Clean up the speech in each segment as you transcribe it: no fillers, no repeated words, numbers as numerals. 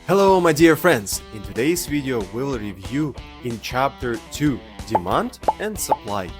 Hello my dear friends, in today's video we will review in chapter 2 demand and supply.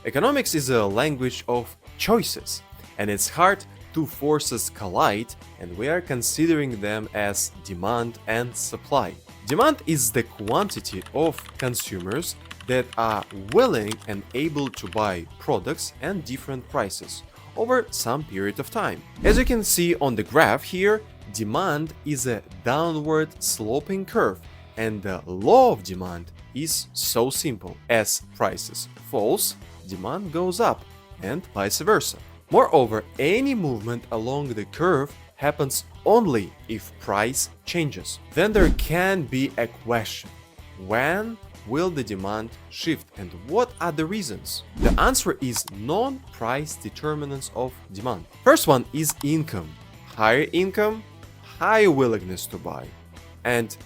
Economics is a language of choices and it's hard two forces collide and we are considering them as demand and supply. Demand is the quantity of consumers that are willing and able to buy products at different prices over some period of time. As you can see on the graph here, demand is a downward sloping curve and the law of demand is so simple. As prices falls, demand goes up and vice versa. Moreover, any movement along the curve happens only if price changes. Then there can be a question: when will the demand shift and what are the reasons? The answer is non-price determinants of demand. First one is income. Higher income, higher willingness to buy, and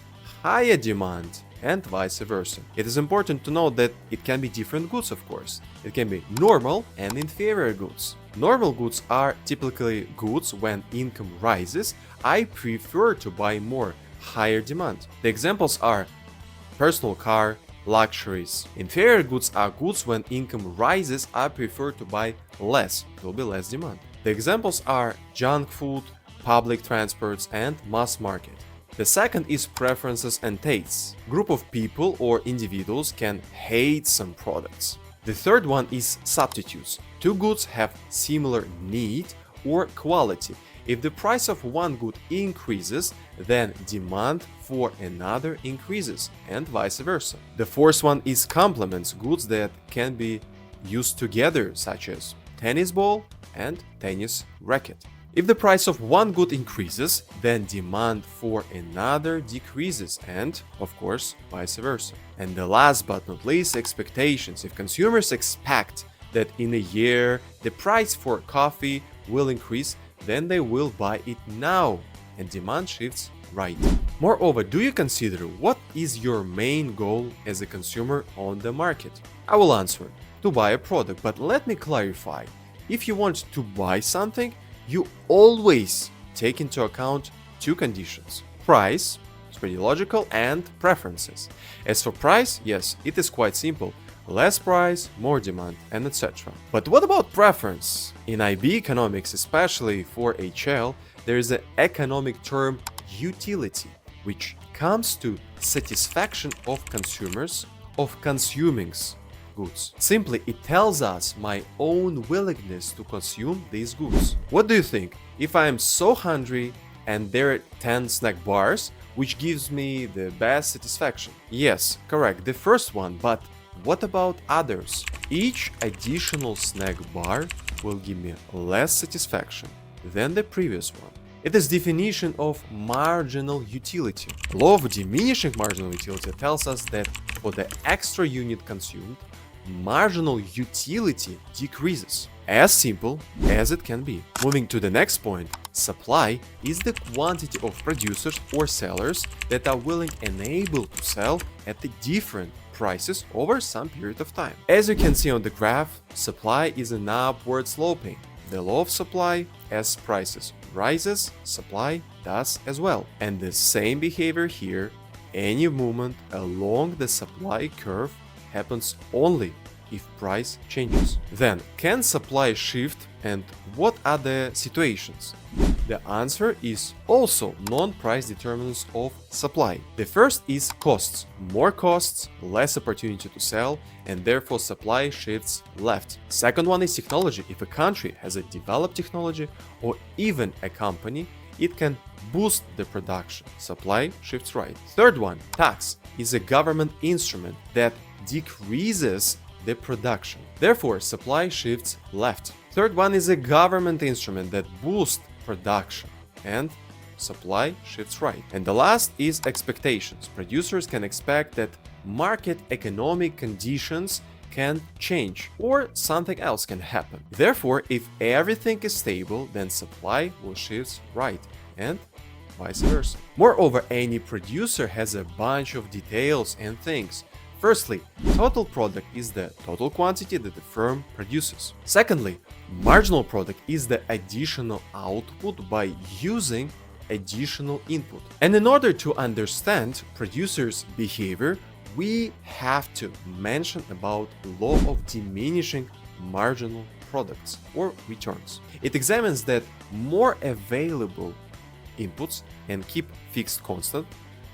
higher demand and vice versa. It is important to note that it can be different goods, of course. It can be normal and inferior goods. Normal goods are typically goods when income rises. I prefer to buy more, higher demand. The examples are personal car, luxuries. Inferior goods are goods when income rises. I prefer to buy less, it will be less demand. The examples are junk food, public transports, and mass market. The second is preferences and tastes. Group of people or individuals can hate some products. The third one is substitutes. Two goods have similar need or quality. If the price of one good increases, then demand for another increases, and vice versa. The fourth one is complements, goods that can be used together, such as tennis ball and tennis racket. If the price of one good increases, then demand for another decreases, and, of course, vice versa. And the last but not least, expectations. If consumers expect that in a year the price for coffee will increase, then they will buy it now, and demand shifts right. Moreover, do you consider what is your main goal as a consumer on the market? I will answer: to buy a product, but let me clarify. If you want to buy something, you always take into account two conditions: price, it's pretty logical, and preferences. As for price, yes, it is quite simple. Less price, more demand, and etc. But what about preference? In IB economics, especially for HL, there is an economic term utility, which comes to satisfaction of consumers of consuming goods. Simply, it tells us my own willingness to consume these goods. What do you think? If I am so hungry and there are 10 snack bars, which gives me the best satisfaction? Yes, correct, the first one, but what about others? Each additional snack bar will give me less satisfaction than the previous one. It is definition of marginal utility. Law of diminishing marginal utility tells us that for the extra unit consumed, marginal utility decreases. As simple as it can be. Moving to the next point, supply is the quantity of producers or sellers that are willing and able to sell at the different prices over some period of time. As you can see on the graph, supply is an upward sloping. The law of supply: as prices rises, supply does as well. And the same behavior here. Any movement along the supply curve happens only if price changes. Then, can supply shift and what are the situations? The answer is also non-price determinants of supply. The first is costs. More costs, less opportunity to sell, and therefore supply shifts left. Second one is technology. If a country has a developed technology or even a company, it can boost the production. Supply shifts right. Third one, tax, is a government instrument that decreases the production. Therefore, supply shifts left. Third one is a government instrument that boosts production, and supply shifts right. And the last is expectations. Producers can expect that market economic conditions can change or something else can happen. Therefore, if everything is stable, then supply will shift right, and vice versa. Moreover, any producer has a bunch of details and things. Firstly, total product is the total quantity that the firm produces. Secondly, marginal product is the additional output by using additional input. And in order to understand producers' behavior, we have to mention about law of diminishing marginal products or returns. It examines that more available inputs and keep fixed constant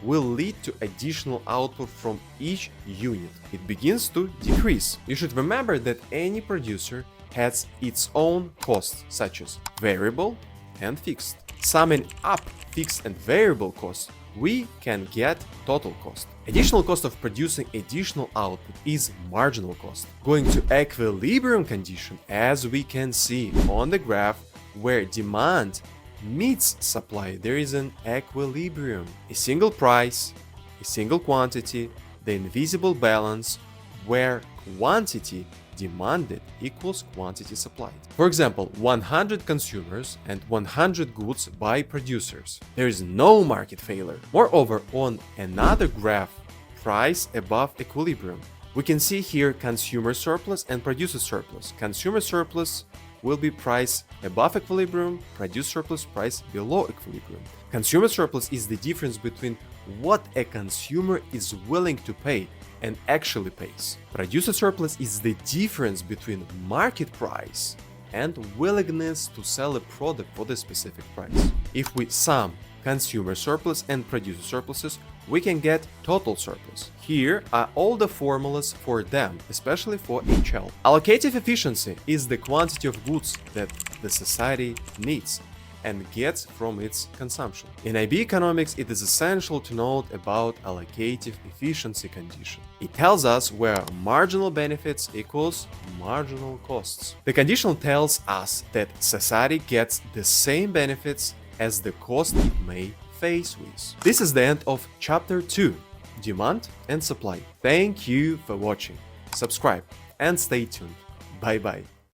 will lead to additional output from each unit. It begins to decrease. You should remember that any producer has its own costs, such as variable and fixed. Summing up fixed and variable costs, we can get total cost. Additional cost of producing additional output is marginal cost. Going to equilibrium condition, as we can see on the graph, where demand meets supply, there is an equilibrium. A single price, a single quantity, the invisible balance, where quantity demanded equals quantity supplied. For example, 100 consumers and 100 goods by producers. There is no market failure. Moreover, on another graph, price above equilibrium, we can see here consumer surplus and producer surplus. Consumer surplus will be price above equilibrium, producer surplus price below equilibrium. Consumer surplus is the difference between what a consumer is willing to pay and actually pays. Producer surplus is the difference between market price and willingness to sell a product for the specific price. If we sum consumer surplus and producer surpluses, we can get total surplus. Here are all the formulas for them, especially for HL. Allocative efficiency is the quantity of goods that the society needs and gets from its consumption. In IB economics, it is essential to note about allocative efficiency condition. It tells us where marginal benefits equals marginal costs. The condition tells us that society gets the same benefits as the cost it may face with. This is the end of chapter 2, demand and supply. Thank you for watching. Subscribe and stay tuned. Bye bye.